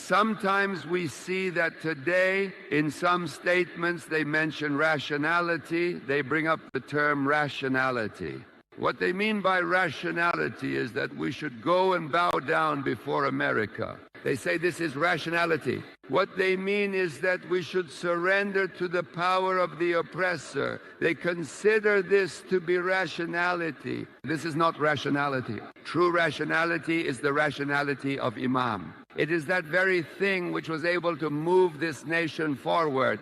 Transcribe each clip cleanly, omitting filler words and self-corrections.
Sometimes we see that today, in some statements, they mention rationality. They bring up the term rationality. What they mean by rationality is that we should go and bow down before America. They say this is rationality. What they mean is that we should surrender to the power of the oppressor. They consider this to be rationality. This is not rationality. True rationality is the rationality of Imam. It is that very thing which was able to move this nation forward,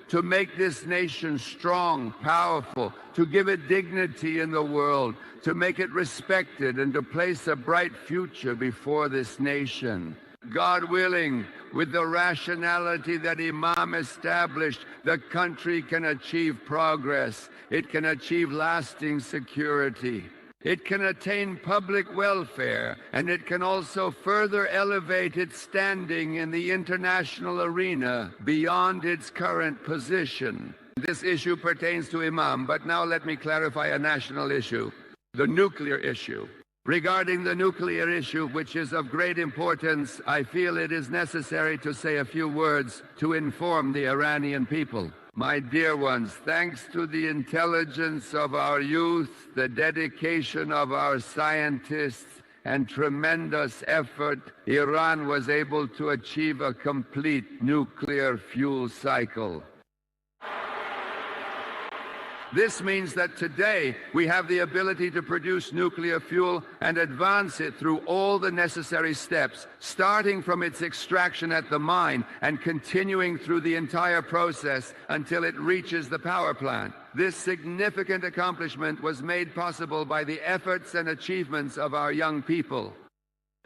to make this nation strong, powerful, to give it dignity in the world, to make it respected, and to place a bright future before this nation. God willing, with the rationality that Imam established, the country can achieve progress. It can achieve lasting security. It can attain public welfare, and it can also further elevate its standing in the international arena beyond its current position. This issue pertains to Imam, but now let me clarify a national issue, the nuclear issue. Regarding the nuclear issue, which is of great importance, I feel it is necessary to say a few words to inform the Iranian people. My dear ones, thanks to the intelligence of our youth, the dedication of our scientists, and tremendous effort, Iran was able to achieve a complete nuclear fuel cycle. This means that today we have the ability to produce nuclear fuel and advance it through all the necessary steps, starting from its extraction at the mine and continuing through the entire process until it reaches the power plant. This significant accomplishment was made possible by the efforts and achievements of our young people.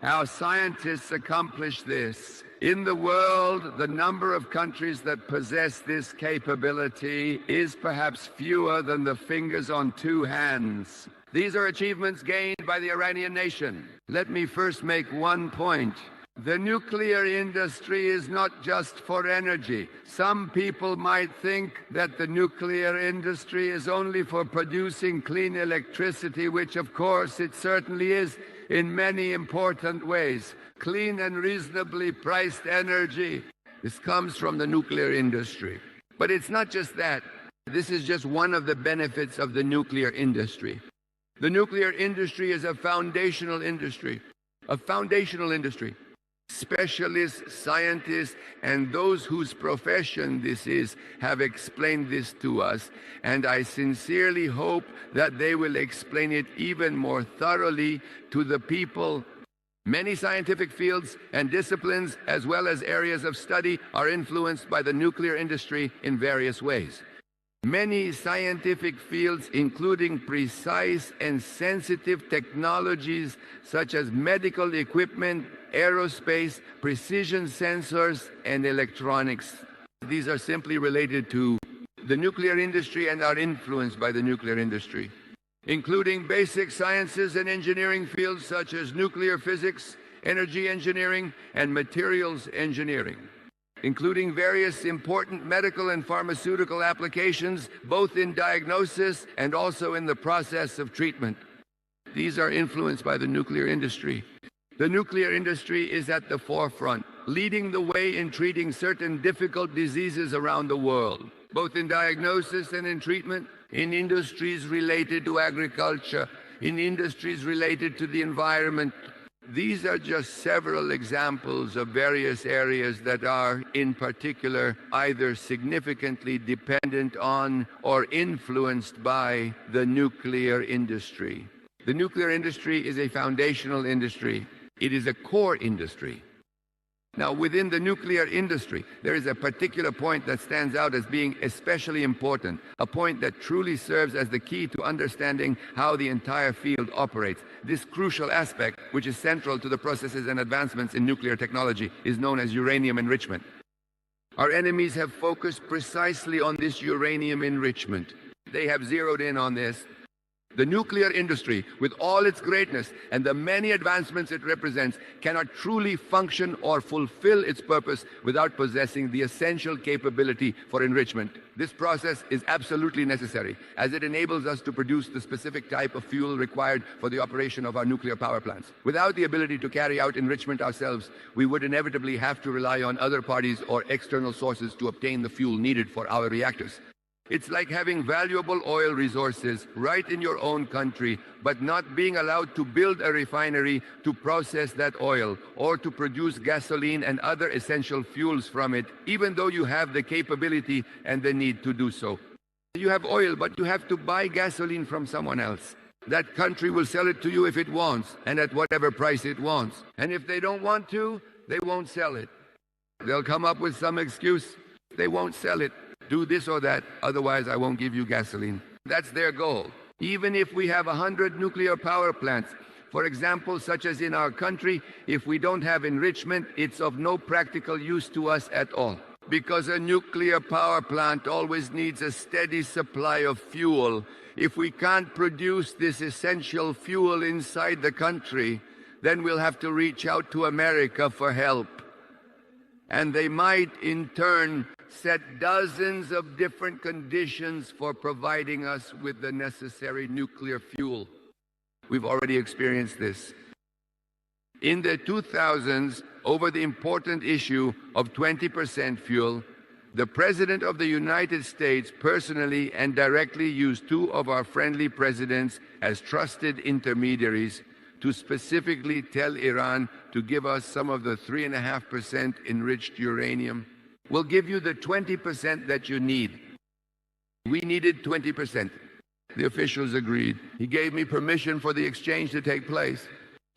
Our scientists accomplished this. In the world, the number of countries that possess this capability is perhaps fewer than the fingers on two hands. These are achievements gained by the Iranian nation. Let me first make one point. The nuclear industry is not just for energy. Some people might think that the nuclear industry is only for producing clean electricity, which of course it certainly is in many important ways. Clean and reasonably priced energy. This comes from the nuclear industry. But it's not just that. This is just one of the benefits of the nuclear industry. The nuclear industry is a foundational industry. A foundational industry. Specialists, scientists, and those whose profession this is have explained this to us, and I sincerely hope that they will explain it even more thoroughly to the people. Many scientific fields and disciplines, as well as areas of study, are influenced by the nuclear industry in various ways. Many scientific fields, including precise and sensitive technologies such as medical equipment, aerospace, precision sensors, and electronics. These are simply related to the nuclear industry and are influenced by the nuclear industry, including basic sciences and engineering fields such as nuclear physics, energy engineering, and materials engineering, including various important medical and pharmaceutical applications, both in diagnosis and also in the process of treatment. These are influenced by the nuclear industry. The nuclear industry is at the forefront, leading the way in treating certain difficult diseases around the world, both in diagnosis and in treatment, in industries related to agriculture, in industries related to the environment. These are just several examples of various areas that are, in particular, either significantly dependent on or influenced by the nuclear industry. The nuclear industry is a foundational industry. It is a core industry. Now, within the nuclear industry, there is a particular point that stands out as being especially important, a point that truly serves as the key to understanding how the entire field operates. This crucial aspect, which is central to the processes and advancements in nuclear technology, is known as uranium enrichment. Our enemies have focused precisely on this uranium enrichment. They have zeroed in on this. The nuclear industry, with all its greatness and the many advancements it represents, cannot truly function or fulfill its purpose without possessing the essential capability for enrichment. This process is absolutely necessary, as it enables us to produce the specific type of fuel required for the operation of our nuclear power plants. Without the ability to carry out enrichment ourselves, we would inevitably have to rely on other parties or external sources to obtain the fuel needed for our reactors. It's like having valuable oil resources right in your own country, but not being allowed to build a refinery to process that oil or to produce gasoline and other essential fuels from it, even though you have the capability and the need to do so. You have oil, but you have to buy gasoline from someone else. That country will sell it to you if it wants, and at whatever price it wants. And if they don't want to, they won't sell it. They'll come up with some excuse. They won't sell it. Do this or that, otherwise I won't give you gasoline. That's their goal. Even if we have 100 nuclear power plants, for example, such as in our country, if we don't have enrichment, it's of no practical use to us at all. Because a nuclear power plant always needs a steady supply of fuel. If we can't produce this essential fuel inside the country, then we'll have to reach out to America for help. And they might, in turn, set dozens of different conditions for providing us with the necessary nuclear fuel. We've already experienced this. In the 2000s, over the important issue of 20% fuel, the President of the United States personally and directly used two of our friendly presidents as trusted intermediaries to specifically tell Iran to give us some of the 3.5% enriched uranium. We'll give you the 20% that you need. We needed 20%. The officials agreed. He gave me permission for the exchange to take place.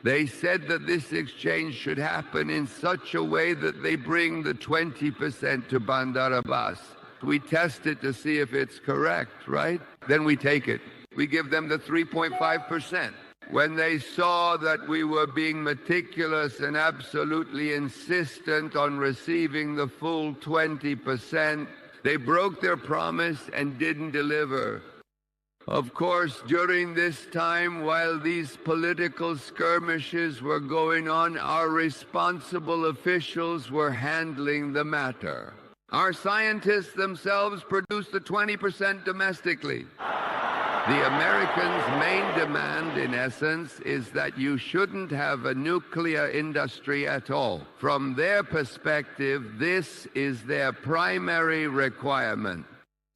They said that this exchange should happen in such a way that they bring the 20% to Bandar Abbas. We test it to see if it's correct, right? Then we take it. We give them the 3.5%. When they saw that we were being meticulous and absolutely insistent on receiving the full 20%, they broke their promise and didn't deliver. Of course, during this time, while these political skirmishes were going on, our responsible officials were handling the matter. Our scientists themselves produced the 20% domestically. The Americans' main demand, in essence, is that you shouldn't have a nuclear industry at all. From their perspective, this is their primary requirement,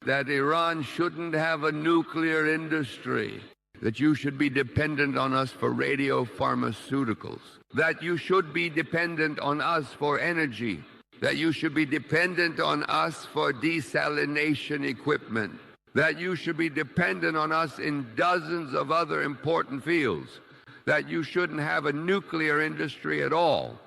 that Iran shouldn't have a nuclear industry, that you should be dependent on us for radiopharmaceuticals, that you should be dependent on us for energy, that you should be dependent on us for desalination equipment, that you should be dependent on us in dozens of other important fields, that you shouldn't have a nuclear industry at all.